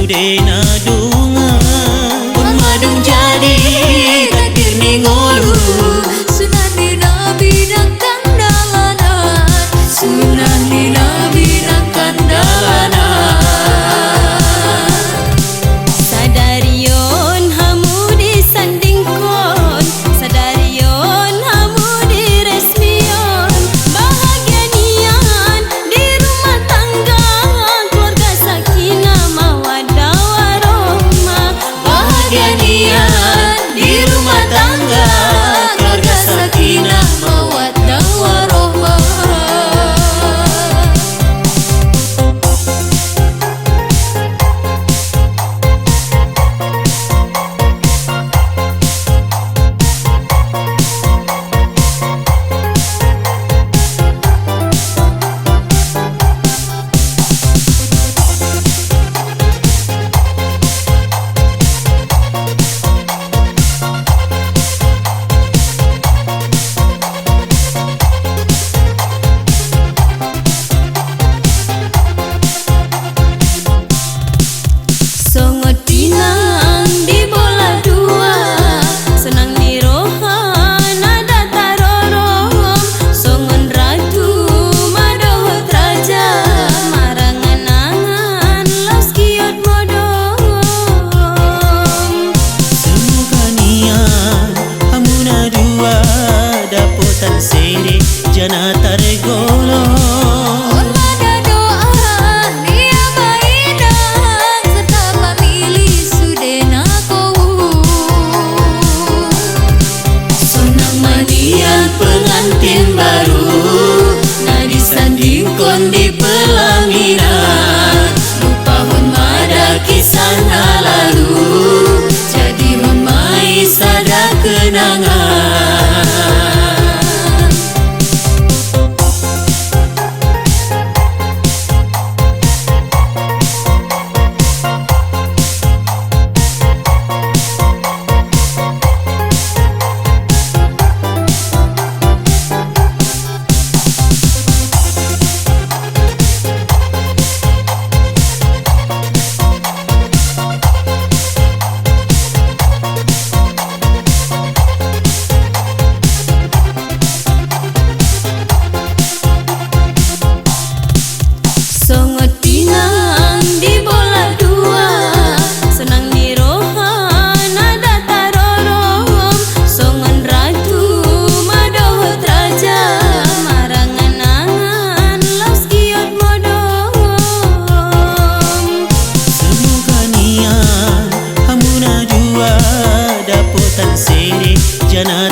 sudena dungan pun madung jadi takdir ni ngolu Sunan ni Nabi dan kandalanan, Sunan ni Nabi dan kandalanan. Sadarion hamu disandingkon, sadarion hamu diresmion. Bahagia nian di rumah tangga, keluarga sakinah mawaddah warohmah. bahagia nian di rumah tangga keluarga sakinah mawaddah warohmah. Songot pinang di bola dua, senang di rohan ada tarorom. Songon ratu madohot raja, marangan angan los kiot modong. semoga nian hamuna dua dapotan seri jana taregolong Ada doa dia baidang serta pamilih sudena kau. sonang manian pengantin baru na disandingkon di pelaminan lupa hun mada kisah na lalu jadi hun mai sada kenangan. Songot pinang di bola dua, senang di rohan ada tarorom. Songon ratu madohot raja, marangan angan los kiot modong. Semoga nian hamuna dua dapotan seri jana